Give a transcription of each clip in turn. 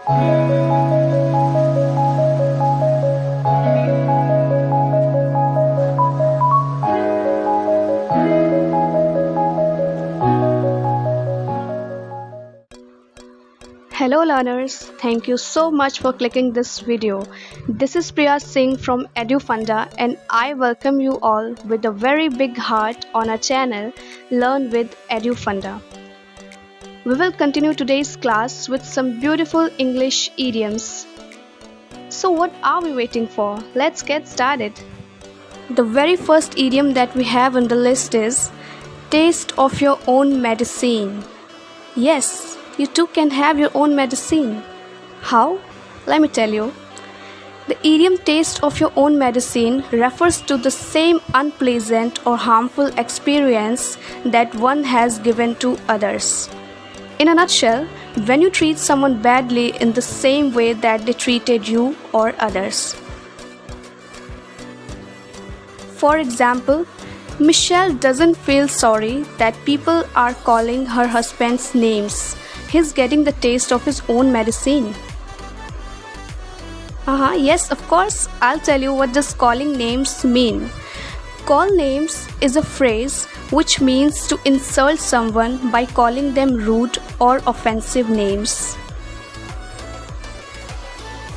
Hello learners, thank you so much for clicking this video. This is Priya Singh from Funda and I welcome you all with a very big heart on our channel Learn with Funda. We will continue today's class with some beautiful English idioms. So what are we waiting for? Let's get started. The very first idiom that we have on the list is taste of your own medicine. Yes, you too can have your own medicine. How? Let me tell you. The idiom taste of your own medicine refers to the same unpleasant or harmful experience that one has given to others. In a nutshell, when you treat someone badly in the same way that they treated you or others. For example, Michelle doesn't feel sorry that people are calling her husband's names. He's getting the taste of his own medicine. Yes, of course, I'll tell you what does calling names mean. Call names is a phrase which means to insult someone by calling them rude or offensive names.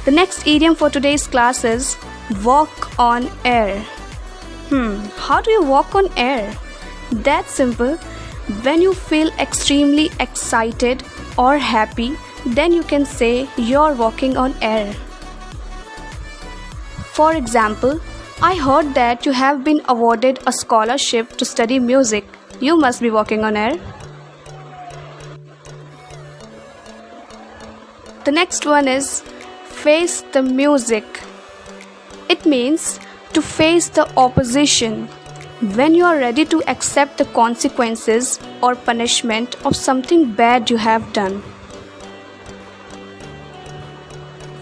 The next idiom for today's class is walk on air. How do you walk on air? That's simple. When you feel extremely excited or happy, then you can say you're walking on air. For example, I heard that you have been awarded a scholarship to study music. You must be walking on air. The next one is face the music. It means to face the opposition. When you are ready to accept the consequences or punishment of something bad you have done.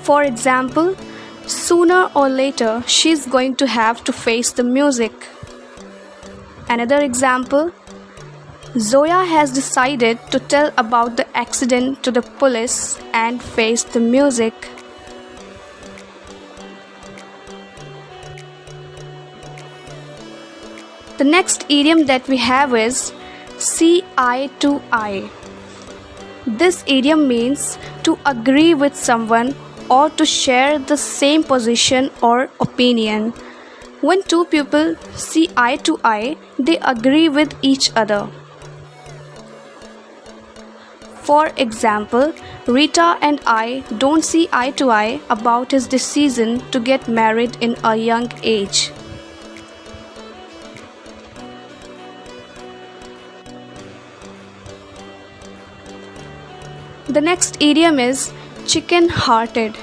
For example, sooner or later she's going to have to face the music. Another example, Zoya has decided to tell about the accident to the police and face the music. The next idiom that we have is see eye to eye. This idiom means to agree with someone or to share the same position or opinion. When two people see eye to eye, they agree with each other. For example, Rita and I don't see eye to eye about his decision to get married in a young age. The next idiom is chicken-hearted.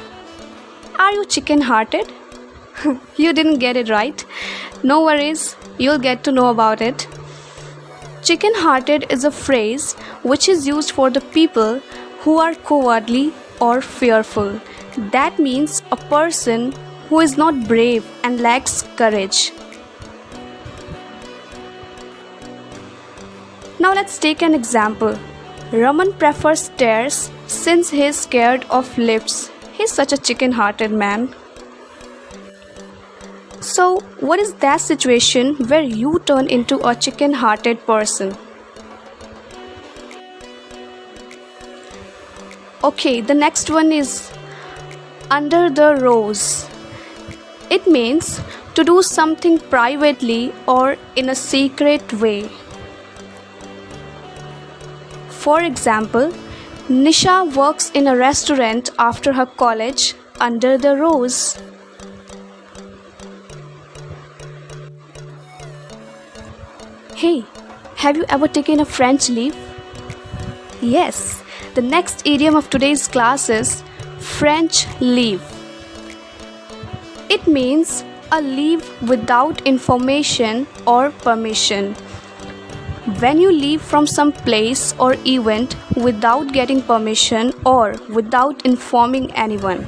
Are you chicken-hearted? You didn't get it right. No worries, you'll get to know about it. Chicken-hearted is a phrase which is used for the people who are cowardly or fearful. That means a person who is not brave and lacks courage. Now let's take an example. Raman prefers stairs since he is scared of lifts. He's such a chicken-hearted man. So, what is that situation where you turn into a chicken-hearted person? Okay, the next one is under the rose. It means to do something privately or in a secret way. For example, Nisha works in a restaurant after her college under the rose. Hey, have you ever taken a French leave? Yes, the next idiom of today's class is French leave. It means a leave without information or permission. When you leave from some place or event without getting permission or without informing anyone.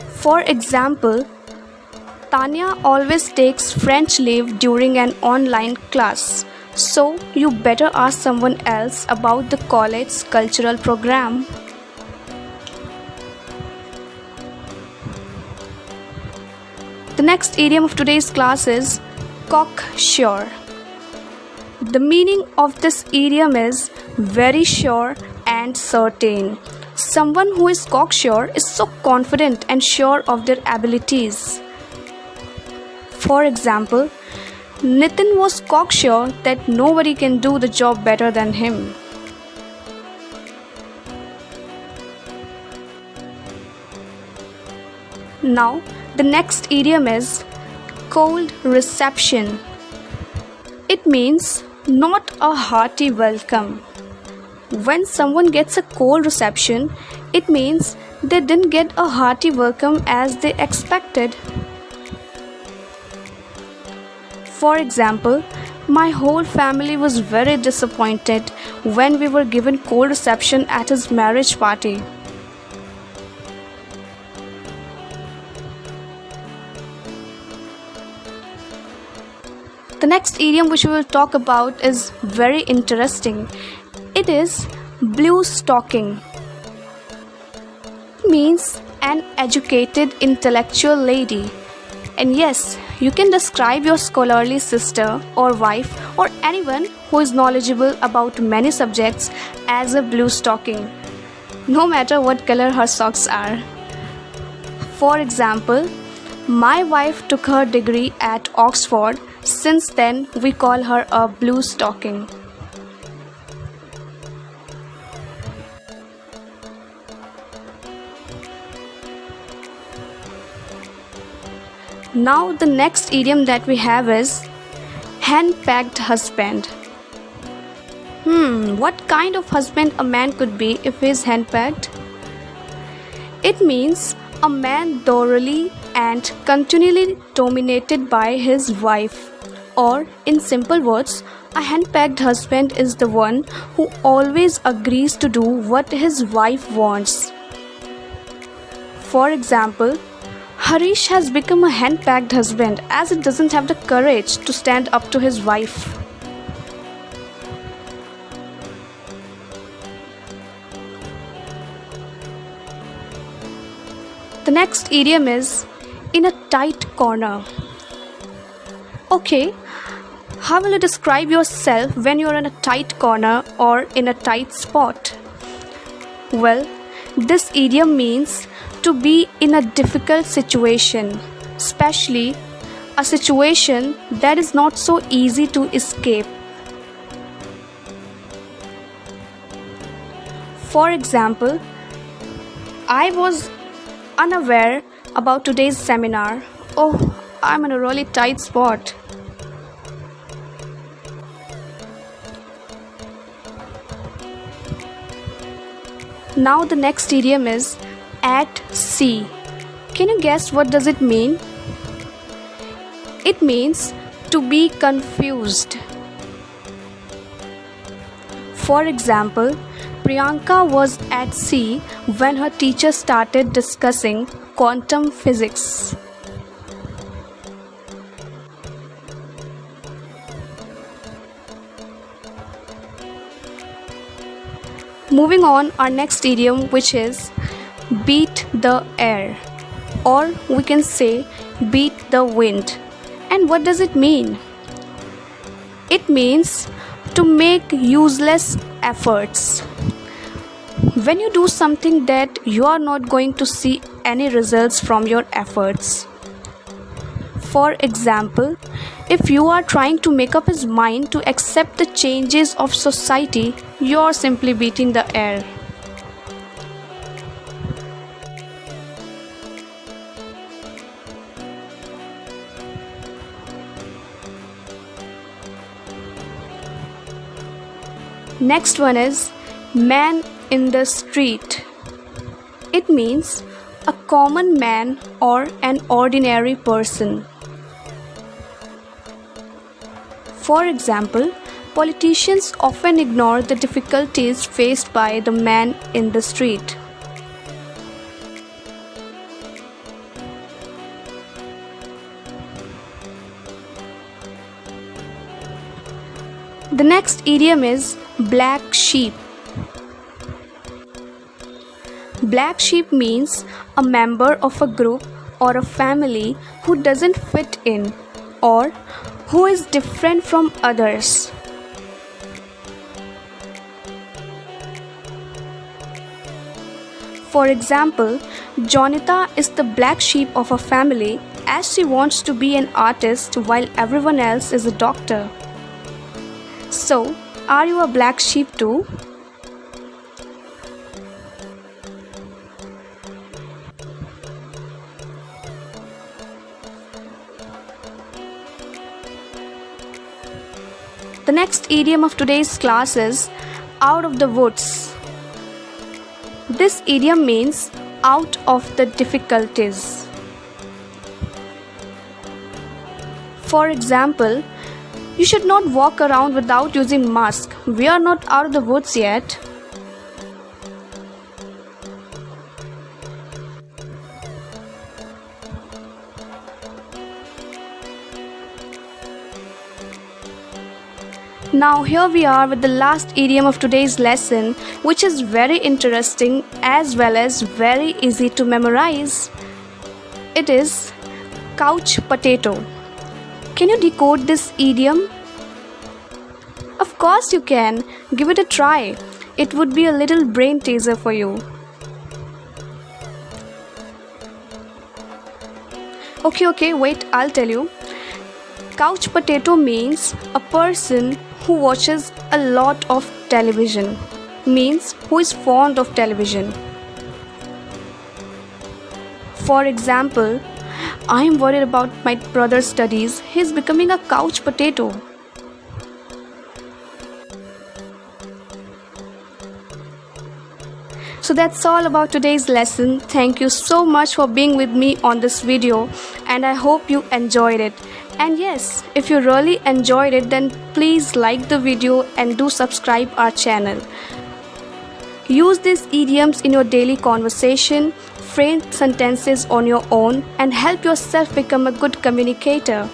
For example, Tanya always takes French leave during an online class. So you better ask someone else about the college cultural program. The next idiom of today's class is cocksure. The meaning of this idiom is very sure and certain. Someone who is cocksure is so confident and sure of their abilities. For example, Nitin was cocksure that nobody can do the job better than him. Now, the next idiom is cold reception. It means not a hearty welcome. When someone gets a cold reception, it means they didn't get a hearty welcome as they expected. For example, my whole family was very disappointed when we were given cold reception at his marriage party. The next idiom which we will talk about is very interesting. It is blue stocking. It means an educated intellectual lady. And yes, you can describe your scholarly sister or wife or anyone who is knowledgeable about many subjects as a blue stocking, no matter what color her socks are. For example, my wife took her degree at Oxford. Since then, we call her a blue stocking. Now the next idiom that we have is hen-pecked husband. What kind of husband a man could be if he is hen-pecked? It means a man thoroughly and continually dominated by his wife. Or, in simple words, a hen-pecked husband is the one who always agrees to do what his wife wants. For example, Harish has become a hen-pecked husband as he doesn't have the courage to stand up to his wife. The next idiom is in a tight corner. Okay, how will you describe yourself when you're in a tight corner or in a tight spot? Well, this idiom means to be in a difficult situation, especially a situation that is not so easy to escape. For example, I was unaware about today's seminar. Oh, I'm in a really tight spot. Now the next idiom is at sea. Can you guess what does it mean? It means to be confused. For example, Priyanka was at sea when her teacher started discussing quantum physics. Moving on, our next idiom, which is beat the air, or we can say beat the wind. And what does it mean? It means to make useless efforts. When you do something that you are not going to see any results from your efforts. For example, if you are trying to make up his mind to accept the changes of society, you are simply beating the air. Next one is man in the street. It means a common man or an ordinary person. For example, politicians often ignore the difficulties faced by the man in the street. The next idiom is black sheep. Black sheep means a member of a group or a family who doesn't fit in or who is different from others. For example, Jonita is the black sheep of a family as she wants to be an artist while everyone else is a doctor. So, are you a black sheep too? The next idiom of today's class is out of the woods. This idiom means out of the difficulties. For example, you should not walk around without using mask. We are not out of the woods yet. Now here we are with the last idiom of today's lesson, which is very interesting as well as very easy to memorize. It is couch potato. Can you decode this idiom? Of course you can. Give it a try. It would be a little brain teaser for you. Okay, wait, I'll tell you. Couch potato means a person who watches a lot of television, means who is fond of television. For example, I am worried about my brother's studies. He is becoming a couch potato. So that's all about today's lesson. Thank you so much for being with me on this video, and I hope you enjoyed it. And yes, if you really enjoyed it, then please like the video and do subscribe our channel. Use these idioms in your daily conversation, frame sentences on your own, and help yourself become a good communicator.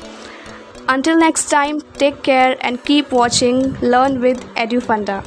Until next time, take care and keep watching Learn with Funda.